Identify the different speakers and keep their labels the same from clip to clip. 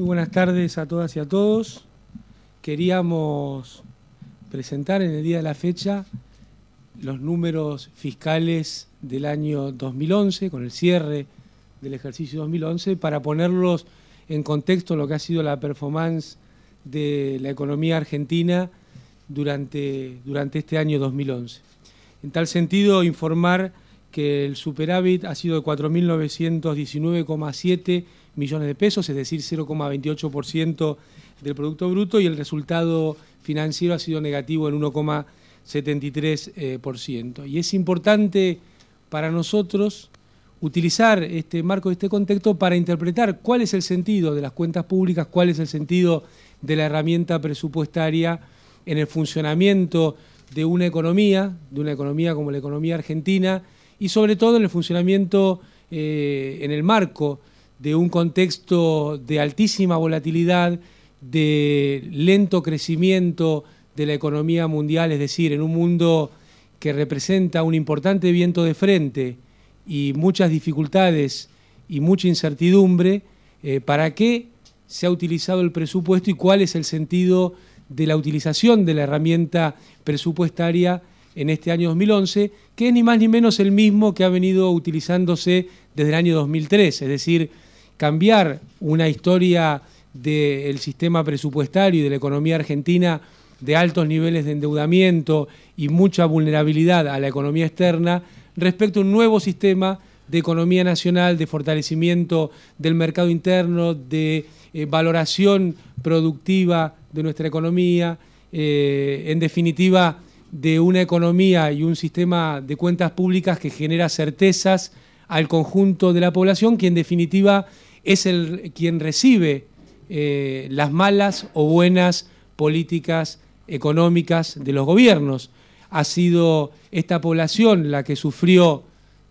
Speaker 1: buenas tardes a todas y a todos. Queríamos presentar en el día de la fecha los números fiscales del año 2011, con el cierre del ejercicio 2011, para ponerlos en contexto en lo que ha sido la performance de la economía argentina durante este año 2011. En tal sentido, informar que el superávit ha sido de 4.919,7 millones de pesos, es decir, 0,28% del Producto Bruto, y el resultado financiero ha sido negativo en 1,73%. Y es importante para nosotros utilizar este marco, este contexto, para interpretar cuál es el sentido de las cuentas públicas, cuál es el sentido de la herramienta presupuestaria en el funcionamiento de una economía como la economía argentina, y sobre todo en el funcionamiento en el marco de un contexto de altísima volatilidad, de lento crecimiento de la economía mundial, es decir, en un mundo que representa un importante viento de frente y muchas dificultades y mucha incertidumbre. ¿Para qué se ha utilizado el presupuesto y cuál es el sentido de la utilización de la herramienta presupuestaria en este año 2011, que es ni más ni menos el mismo que ha venido utilizándose desde el año 2003, es decir, cambiar una historia del sistema presupuestario y de la economía argentina de altos niveles de endeudamiento y mucha vulnerabilidad a la economía externa respecto a un nuevo sistema de economía nacional, de fortalecimiento del mercado interno, de valoración productiva de nuestra economía, en definitiva, de una economía y un sistema de cuentas públicas que genera certezas al conjunto de la población, que en definitiva es quien recibe las malas o buenas políticas económicas de los gobiernos. Ha sido esta población la que sufrió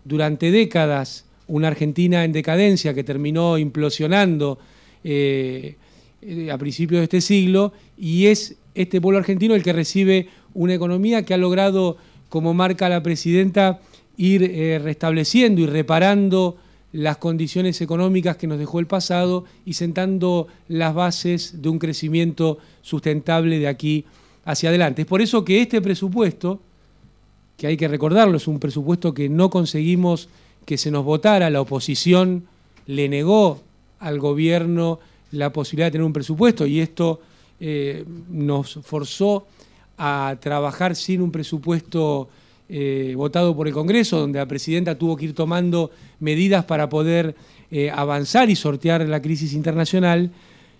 Speaker 1: durante décadas una Argentina en decadencia que terminó implosionando a principios de este siglo, y es este pueblo argentino el que recibe una economía que ha logrado, como marca la presidenta, ir restableciendo y reparando las condiciones económicas que nos dejó el pasado y sentando las bases de un crecimiento sustentable de aquí hacia adelante. Es por eso que este presupuesto, que hay que recordarlo, es un presupuesto que no conseguimos que se nos votara, la oposición le negó al gobierno la posibilidad de tener un presupuesto, y esto nos forzó a trabajar sin un presupuesto votado por el Congreso, donde la presidenta tuvo que ir tomando medidas para poder avanzar y sortear la crisis internacional.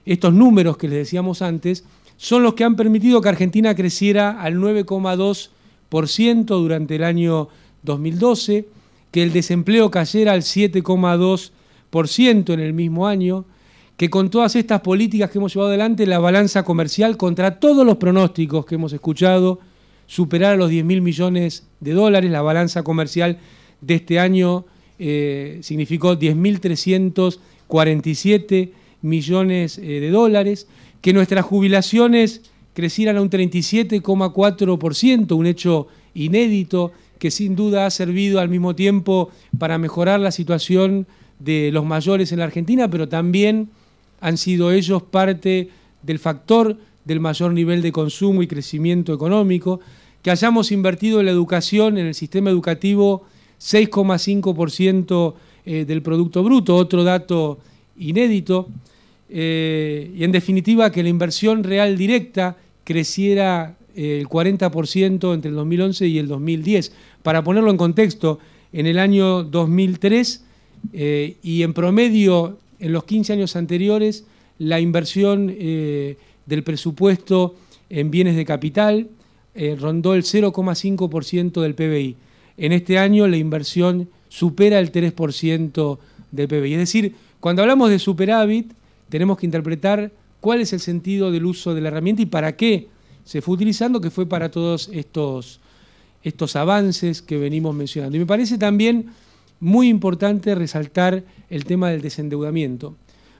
Speaker 1: Estos números que les decíamos antes son los que han permitido que Argentina creciera al 9,2% durante el año 2012, que el desempleo cayera al 7,2% en el mismo año, que con todas estas políticas que hemos llevado adelante, la balanza comercial, contra todos los pronósticos que hemos escuchado, superara los 10.000 millones de dólares. La balanza comercial de este año significó 10.347 millones de dólares, que nuestras jubilaciones crecieran a un 37,4%, un hecho inédito que sin duda ha servido al mismo tiempo para mejorar la situación de los mayores en la Argentina, pero también han sido ellos parte del factor del mayor nivel de consumo y crecimiento económico, que hayamos invertido en la educación, en el sistema educativo, 6,5% del Producto Bruto, otro dato inédito, y en definitiva que la inversión real directa creciera el 40% entre el 2011 y el 2010. Para ponerlo en contexto, en el año 2003 y en promedio en los 15 años anteriores, la inversión del presupuesto en bienes de capital rondó el 0,5% del PBI. En este año la inversión supera el 3% del PBI. Es decir, cuando hablamos de superávit, tenemos que interpretar cuál es el sentido del uso de la herramienta y para qué se fue utilizando, que fue para todos estos avances que venimos mencionando. Y me parece también muy importante resaltar el tema del desendeudamiento,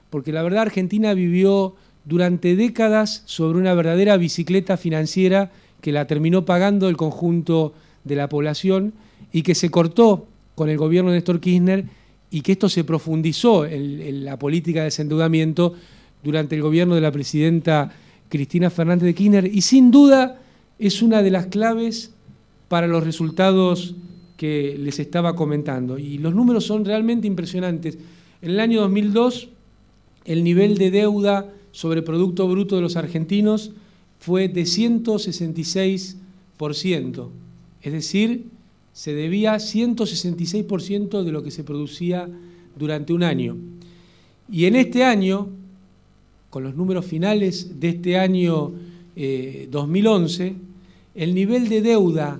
Speaker 1: porque la verdad Argentina vivió durante décadas sobre una verdadera bicicleta financiera que la terminó pagando el conjunto de la población y que se cortó con el gobierno de Néstor Kirchner, y que esto se profundizó en la política de desendeudamiento durante el gobierno de la presidenta Cristina Fernández de Kirchner, y sin duda es una de las claves para los resultados que les estaba comentando. Y los números son realmente impresionantes. En el año 2002, el nivel de deuda sobre Producto Bruto de los argentinos fue de 166%. Es decir, se debía 166% de lo que se producía durante un año. Y en este año, con los números finales de este año 2011, el nivel de deuda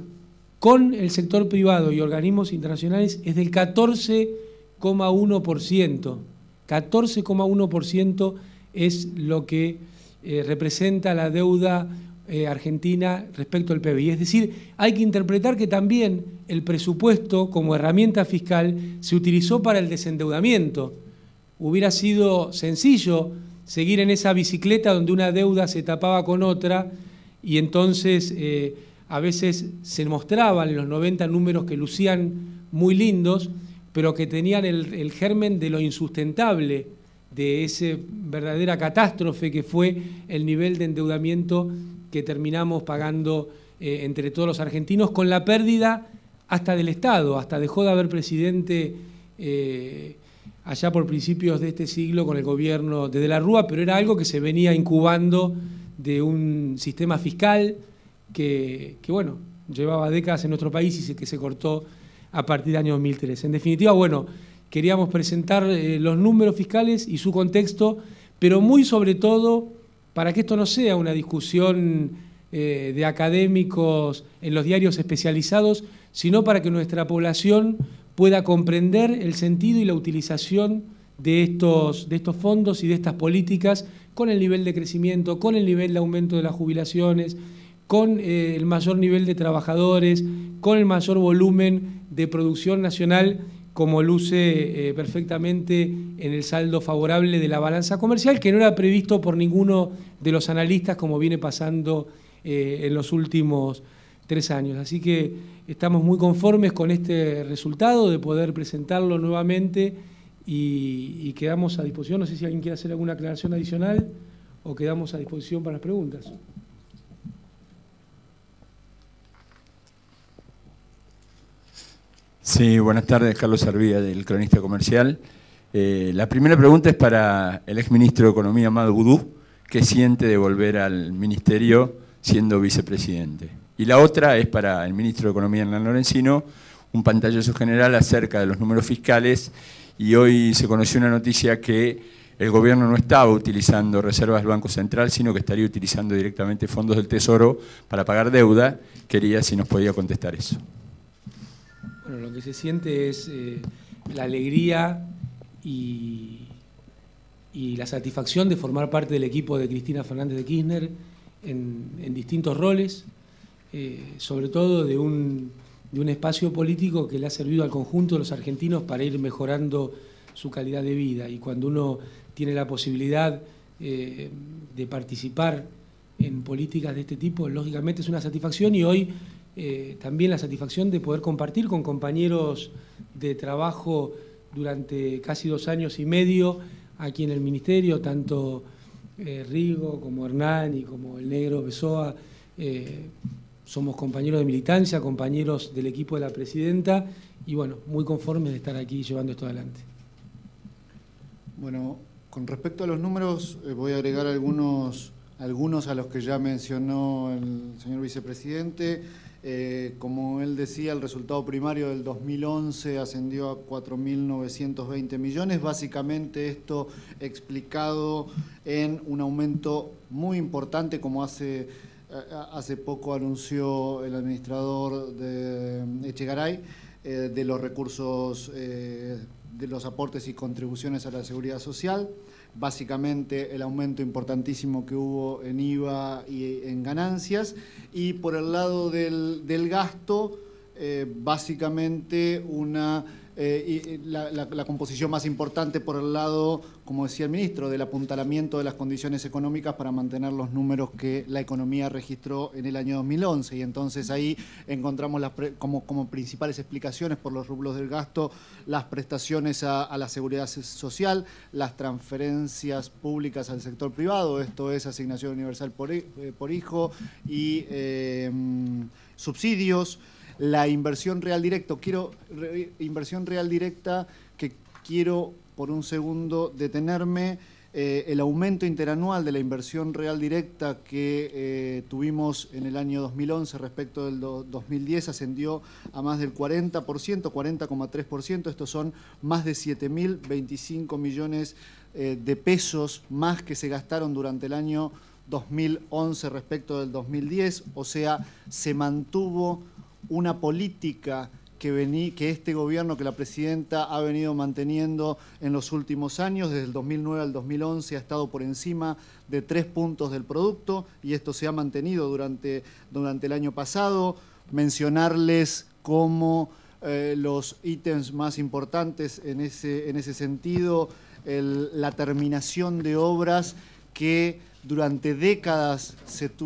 Speaker 1: con el sector privado y organismos internacionales es del 14,1%. 14,1% es lo que representa la deuda argentina respecto al PBI. Es decir, hay que interpretar que también el presupuesto como herramienta fiscal se utilizó para el desendeudamiento. Hubiera sido sencillo seguir en esa bicicleta donde una deuda se tapaba con otra y entonces a veces se mostraban en los 90 números que lucían muy lindos, pero que tenían el germen de lo insustentable, de esa verdadera catástrofe que fue el nivel de endeudamiento que terminamos pagando entre todos los argentinos, con la pérdida hasta del Estado. Hasta dejó de haber presidente allá por principios de este siglo con el gobierno de la Rúa, pero era algo que se venía incubando de un sistema fiscal que bueno, llevaba décadas en nuestro país y que se cortó a partir del año 2003. En definitiva, bueno, queríamos presentar los números fiscales y su contexto, pero muy sobre todo para que esto no sea una discusión de académicos en los diarios especializados, sino para que nuestra población pueda comprender el sentido y la utilización de estos fondos y de estas políticas, con el nivel de crecimiento, con el nivel de aumento de las jubilaciones, con el mayor nivel de trabajadores, con el mayor volumen de producción nacional, como luce perfectamente en el saldo favorable de la balanza comercial, que no era previsto por ninguno de los analistas, como viene pasando en los últimos 3 años. Así que estamos muy conformes con este resultado, de poder presentarlo nuevamente y quedamos a disposición. No sé si alguien quiere hacer alguna aclaración adicional o quedamos a disposición para las preguntas.
Speaker 2: Sí, buenas tardes, Carlos Arvía, del Cronista Comercial. La primera pregunta es para el exministro de Economía, Amado Boudou, ¿qué siente de volver al ministerio siendo vicepresidente? Y la otra es para el ministro de Economía, Hernán Lorenzino, un pantallazo general acerca de los números fiscales, y hoy se conoció una noticia que el gobierno no estaba utilizando reservas del Banco Central, sino que estaría utilizando directamente fondos del Tesoro para pagar deuda. Quería si nos podía contestar eso.
Speaker 1: Bueno, lo que se siente es la alegría y la satisfacción de formar parte del equipo de Cristina Fernández de Kirchner en distintos roles, sobre todo de un espacio político que le ha servido al conjunto de los argentinos para ir mejorando su calidad de vida. Y cuando uno tiene la posibilidad de participar en políticas de este tipo, lógicamente es una satisfacción, y hoy también la satisfacción de poder compartir con compañeros de trabajo durante casi 2 años y medio aquí en el Ministerio, tanto Rigo como Hernán y como el negro Besoa. Somos compañeros de militancia, compañeros del equipo de la presidenta, y bueno, muy conformes de estar aquí llevando esto adelante.
Speaker 3: Bueno, con respecto a los números, voy a agregar algunos a los que ya mencionó el señor vicepresidente. Como él decía, el resultado primario del 2011 ascendió a 4.920 millones. Básicamente esto explicado en un aumento muy importante, como hace poco anunció el administrador de Echegaray, de los recursos, de los aportes y contribuciones a la seguridad social. Básicamente el aumento importantísimo que hubo en IVA y en ganancias, y por el lado del gasto, básicamente la composición más importante por el lado, como decía el ministro, del apuntalamiento de las condiciones económicas para mantener los números que la economía registró en el año 2011. Y entonces ahí encontramos como principales explicaciones por los rublos del gasto, las prestaciones a la seguridad social, las transferencias públicas al sector privado, esto es asignación universal por hijo y subsidios. La inversión real directa, que quiero por un segundo detenerme, el aumento interanual de la inversión real directa que tuvimos en el año 2011 respecto del 2010 ascendió a más del 40%, 40,3%, estos son más de 7.025 millones de pesos más que se gastaron durante el año 2011 respecto del 2010, o sea, se mantuvo una política que este gobierno, que la presidenta ha venido manteniendo en los últimos años, desde el 2009 al 2011 ha estado por encima de 3 puntos del producto y esto se ha mantenido durante el año pasado. Mencionarles como los ítems más importantes en ese sentido, la terminación de obras que durante décadas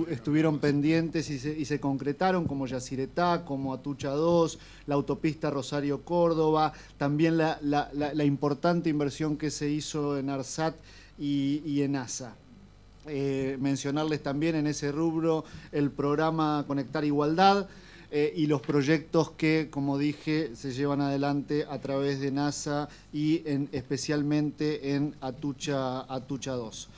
Speaker 3: estuvieron pendientes y se concretaron, como Yacyretá, como Atucha 2, la autopista Rosario-Córdoba, también la importante inversión que se hizo en ARSAT y en ASA. Mencionarles también en ese rubro el programa Conectar Igualdad y los proyectos que, como dije, se llevan adelante a través de NASA y especialmente en Atucha 2.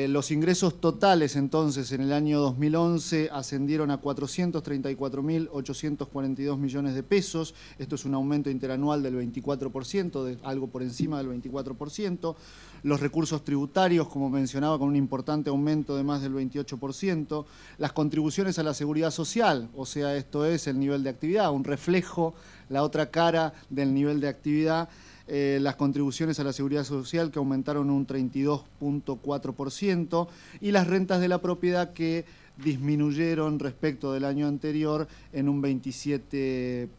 Speaker 3: Los ingresos totales, entonces, en el año 2011 ascendieron a 434.842 millones de pesos. Esto es un aumento interanual del 24%, algo por encima del 24%. Los recursos tributarios, como mencionaba, con un importante aumento de más del 28%. Las contribuciones a la seguridad social, o sea, esto es el nivel de actividad, un reflejo, la otra cara del nivel de actividad. Las contribuciones a la seguridad social que aumentaron un 32,4% y las rentas de la propiedad que disminuyeron respecto del año anterior en un 27%.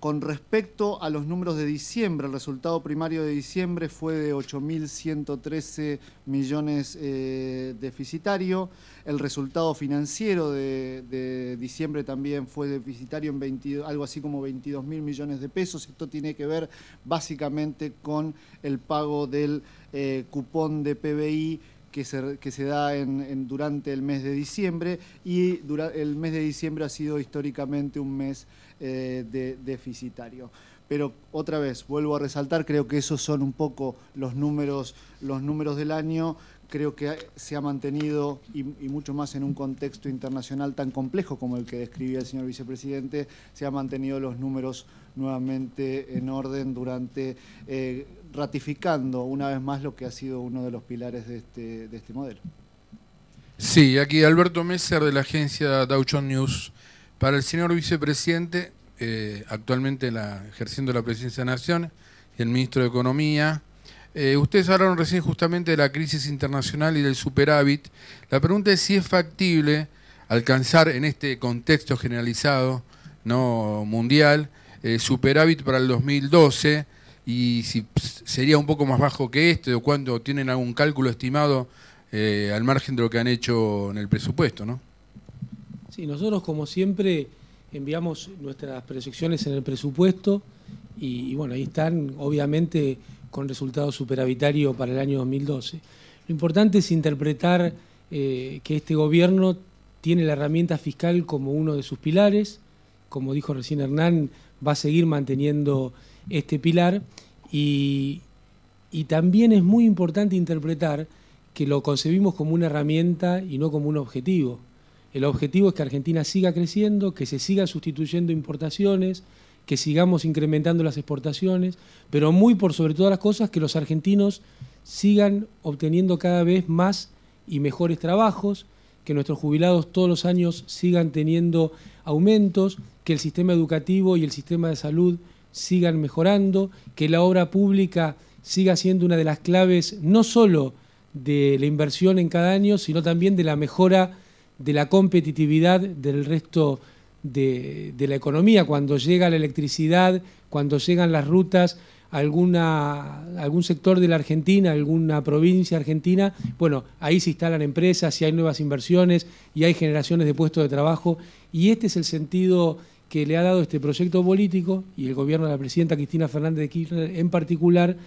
Speaker 3: Con respecto a los números de diciembre, el resultado primario de diciembre fue de 8.113 millones deficitario. El resultado financiero de diciembre también fue deficitario en algo así como 22.000 millones de pesos. Esto tiene que ver básicamente con el pago del cupón de PBI que se da durante el mes de diciembre, y el mes de diciembre ha sido históricamente un mes deficitario. Pero otra vez, vuelvo a resaltar, creo que esos son un poco los números del año. Creo que se ha mantenido, y mucho más en un contexto internacional tan complejo como el que describía el señor vicepresidente, se han mantenido los números nuevamente en orden ratificando una vez más lo que ha sido uno de los pilares de este modelo.
Speaker 4: Sí, aquí Alberto Messer de la agencia Dow Jones News. Para el señor vicepresidente, actualmente ejerciendo la presidencia de la Nación, y el ministro de Economía, ustedes hablaron recién justamente de la crisis internacional y del superávit. La pregunta es si es factible alcanzar en este contexto generalizado, no mundial, superávit para el 2012, y si sería un poco más bajo que este, o cuándo tienen algún cálculo estimado al margen de lo que han hecho en el presupuesto, ¿no?
Speaker 1: Sí, nosotros como siempre enviamos nuestras proyecciones en el presupuesto y bueno, ahí están obviamente con resultado superavitario para el año 2012. Lo importante es interpretar que este gobierno tiene la herramienta fiscal como uno de sus pilares. Como dijo recién Hernán, va a seguir manteniendo este pilar y también es muy importante interpretar que lo concebimos como una herramienta y no como un objetivo. El objetivo es que Argentina siga creciendo, que se sigan sustituyendo importaciones, que sigamos incrementando las exportaciones, pero muy por sobre todas las cosas que los argentinos sigan obteniendo cada vez más y mejores trabajos, que nuestros jubilados todos los años sigan teniendo aumentos, que el sistema educativo y el sistema de salud sigan mejorando, que la obra pública siga siendo una de las claves no solo de la inversión en cada año, sino también de la mejora de la competitividad del resto de la economía, cuando llega la electricidad, cuando llegan las rutas a algún sector de la Argentina, alguna provincia argentina, bueno, ahí se instalan empresas y hay nuevas inversiones y hay generaciones de puestos de trabajo, y este es el sentido que le ha dado este proyecto político y el gobierno de la presidenta Cristina Fernández de Kirchner en particular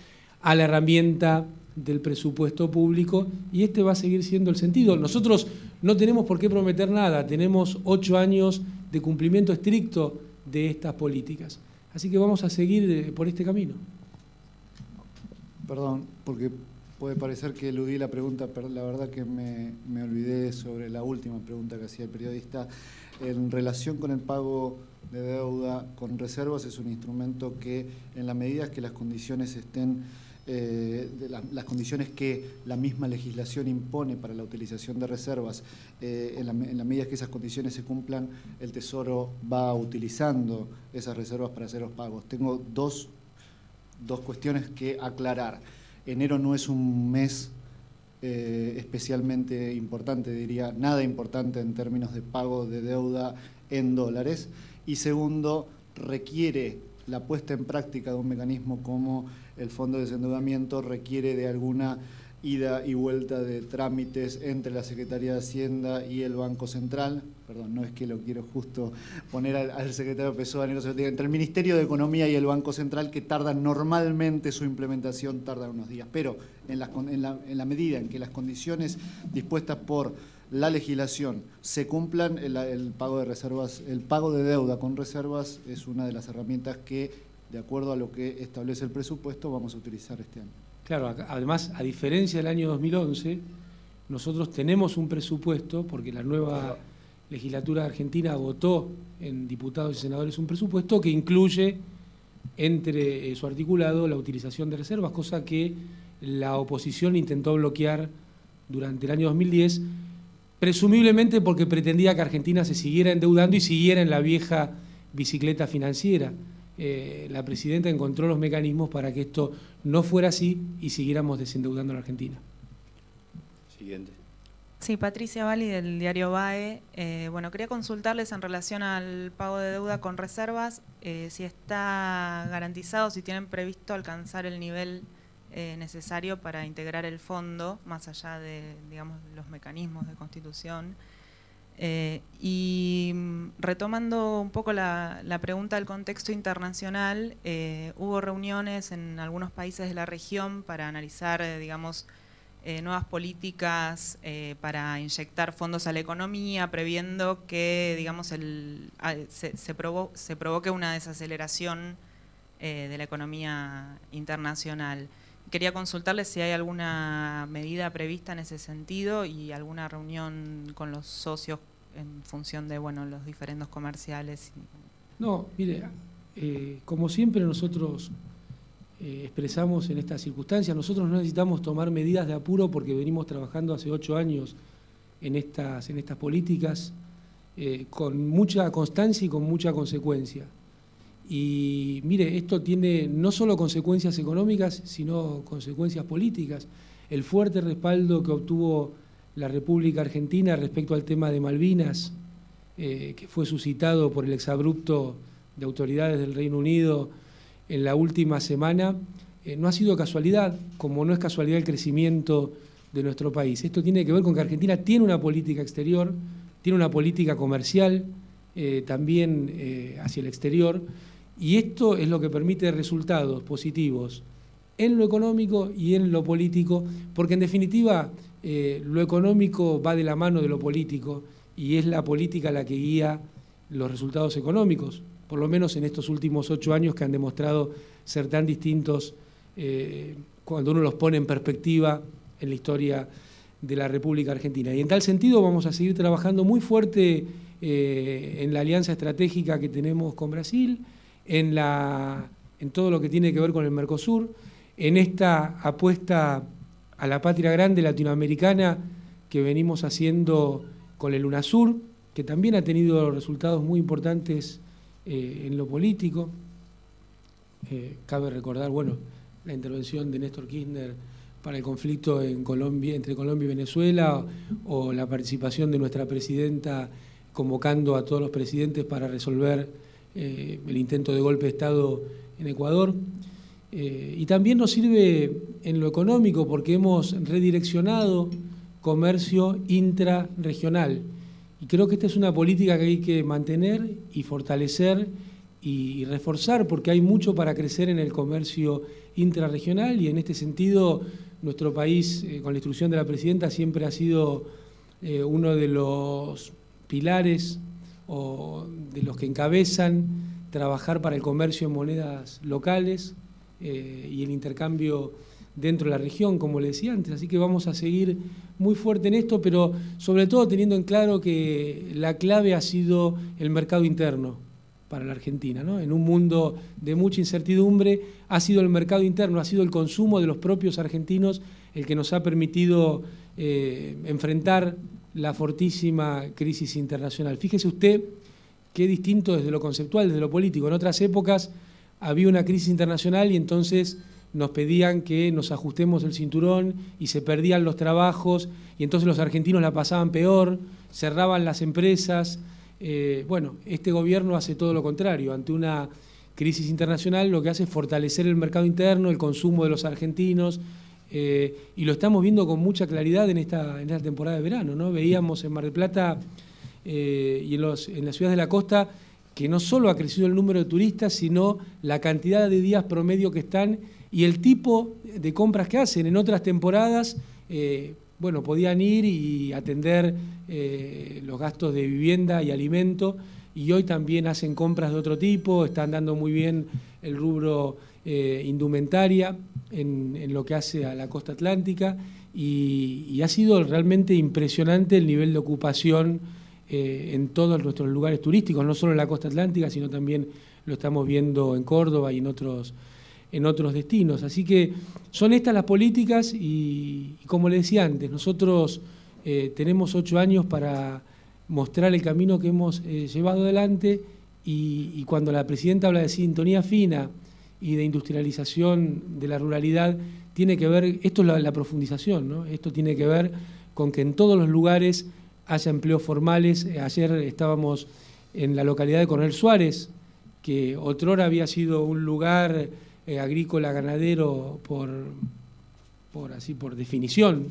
Speaker 1: a la herramienta del presupuesto público, y este va a seguir siendo el sentido. Nosotros no tenemos por qué prometer nada, tenemos 8 años de cumplimiento estricto de estas políticas. Así que vamos a seguir por este camino.
Speaker 3: Perdón, porque puede parecer que eludí la pregunta, pero la verdad que me olvidé sobre la última pregunta que hacía el periodista. En relación con el pago de deuda con reservas, es un instrumento que, en la medida que las condiciones estén, las condiciones que la misma legislación impone para la utilización de reservas, en la medida que esas condiciones se cumplan, el Tesoro va utilizando esas reservas para hacer los pagos. Tengo dos cuestiones que aclarar. Enero no es un mes especialmente importante, diría nada importante en términos de pago de deuda en dólares. Y segundo, requiere la puesta en práctica de un mecanismo como el Fondo de Desendeudamiento, requiere de alguna ida y vuelta de trámites entre la Secretaría de Hacienda y el Banco Central. Perdón, no es que lo quiero justo poner al secretario Pessoa, entre el Ministerio de Economía y el Banco Central, que tardan normalmente su implementación, tardan unos días. Pero en la medida en que las condiciones dispuestas por la legislación se cumplan, el pago de reservas, el pago de deuda con reservas es una de las herramientas que, de acuerdo a lo que establece el presupuesto, vamos a utilizar este año.
Speaker 1: Claro, además, a diferencia del año 2011, nosotros tenemos un presupuesto, porque la nueva legislatura argentina votó en diputados y senadores un presupuesto que incluye entre su articulado la utilización de reservas, cosa que la oposición intentó bloquear durante el año 2010, presumiblemente porque pretendía que Argentina se siguiera endeudando y siguiera en la vieja bicicleta financiera. La presidenta encontró los mecanismos para que esto no fuera así y siguiéramos desendeudando a la Argentina.
Speaker 2: Siguiente.
Speaker 5: Sí, Patricia Valli del diario BAE. Bueno, quería consultarles en relación al pago de deuda con reservas, si está garantizado, si tienen previsto alcanzar el nivel necesario para integrar el fondo, más allá de, digamos, los mecanismos de constitución. Y retomando un poco la pregunta del contexto internacional, hubo reuniones en algunos países de la región para analizar, digamos, nuevas políticas para inyectar fondos a la economía, previendo que, digamos, se provoque una desaceleración de la economía internacional. Quería consultarles si hay alguna medida prevista en ese sentido y alguna reunión con los socios en función de, bueno, los diferendos comerciales.
Speaker 1: No, mire, como siempre nosotros expresamos en estas circunstancias, nosotros no necesitamos tomar medidas de apuro porque venimos trabajando hace 8 años en estas políticas con mucha constancia y con mucha consecuencia. Y mire, esto tiene no solo consecuencias económicas, sino consecuencias políticas. El fuerte respaldo que obtuvo la República Argentina respecto al tema de Malvinas, que fue suscitado por el exabrupto de autoridades del Reino Unido en la última semana, no ha sido casualidad, como no es casualidad el crecimiento de nuestro país. Esto tiene que ver con que Argentina tiene una política exterior, tiene una política comercial también hacia el exterior, y esto es lo que permite resultados positivos en lo económico y en lo político, porque en definitiva lo económico va de la mano de lo político y es la política la que guía los resultados económicos, por lo menos en estos últimos 8 años que han demostrado ser tan distintos cuando uno los pone en perspectiva en la historia de la República Argentina. Y en tal sentido vamos a seguir trabajando muy fuerte en la alianza estratégica que tenemos con Brasil, en todo lo que tiene que ver con el Mercosur, en esta apuesta a la patria grande latinoamericana que venimos haciendo con el UNASUR, que también ha tenido resultados muy importantes en lo político. Cabe recordar, bueno, la intervención de Néstor Kirchner para el conflicto en Colombia, entre Colombia y Venezuela, o la participación de nuestra presidenta convocando a todos los presidentes para resolver el intento de golpe de Estado en Ecuador. Y también nos sirve en lo económico porque hemos redireccionado comercio intrarregional. Y creo que esta es una política que hay que mantener y fortalecer y reforzar porque hay mucho para crecer en el comercio intrarregional y en este sentido nuestro país, con la instrucción de la presidenta, siempre ha sido uno de los pilares o de los que encabezan trabajar para el comercio en monedas locales y el intercambio dentro de la región, como le decía antes. Así que vamos a seguir muy fuerte en esto, pero sobre todo teniendo en claro que la clave ha sido el mercado interno para la Argentina, ¿no? En un mundo de mucha incertidumbre, ha sido el mercado interno, ha sido el consumo de los propios argentinos el que nos ha permitido enfrentar la fortísima crisis internacional. Fíjese usted qué distinto desde lo conceptual, desde lo político. En otras épocas había una crisis internacional y entonces nos pedían que nos ajustemos el cinturón y se perdían los trabajos y entonces los argentinos la pasaban peor, cerraban las empresas. Bueno, este gobierno hace todo lo contrario. Ante una crisis internacional lo que hace es fortalecer el mercado interno, el consumo de los argentinos, y lo estamos viendo con mucha claridad en esta temporada de verano, ¿no? Veíamos en Mar del Plata y en las ciudades de la costa que no solo ha crecido el número de turistas, sino la cantidad de días promedio que están y el tipo de compras que hacen. En otras temporadas, bueno, podían ir y atender los gastos de vivienda y alimento, y hoy también hacen compras de otro tipo, están dando muy bien el rubro indumentaria en lo que hace a la costa atlántica, y ha sido realmente impresionante el nivel de ocupación en todos nuestros lugares turísticos, no solo en la costa atlántica, sino también lo estamos viendo en Córdoba y en otros destinos. Así que son estas las políticas y como le decía antes, nosotros tenemos 8 años para mostrar el camino que hemos llevado adelante y cuando la presidenta habla de sintonía fina y de industrialización de la ruralidad, tiene que ver, esto es la profundización, ¿no? Esto tiene que ver con que en todos los lugares haya empleos formales. Ayer estábamos en la localidad de Coronel Suárez, que otrora había sido un lugar agrícola, ganadero por definición.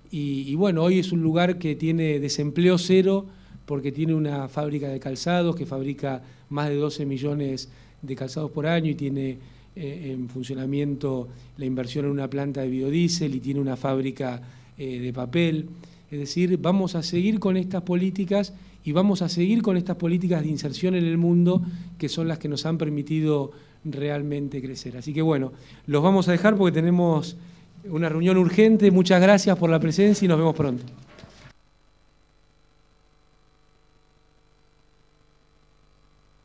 Speaker 1: Y bueno, hoy es un lugar que tiene desempleo cero porque tiene una fábrica de calzados que fabrica más de 12 millones de calzados por año y tiene en funcionamiento la inversión en una planta de biodiesel y tiene una fábrica de papel. Es decir, vamos a seguir con estas políticas y vamos a seguir con estas políticas de inserción en el mundo que son las que nos han permitido realmente crecer. Así que bueno, los vamos a dejar porque tenemos una reunión urgente. Muchas gracias por la presencia y nos vemos pronto.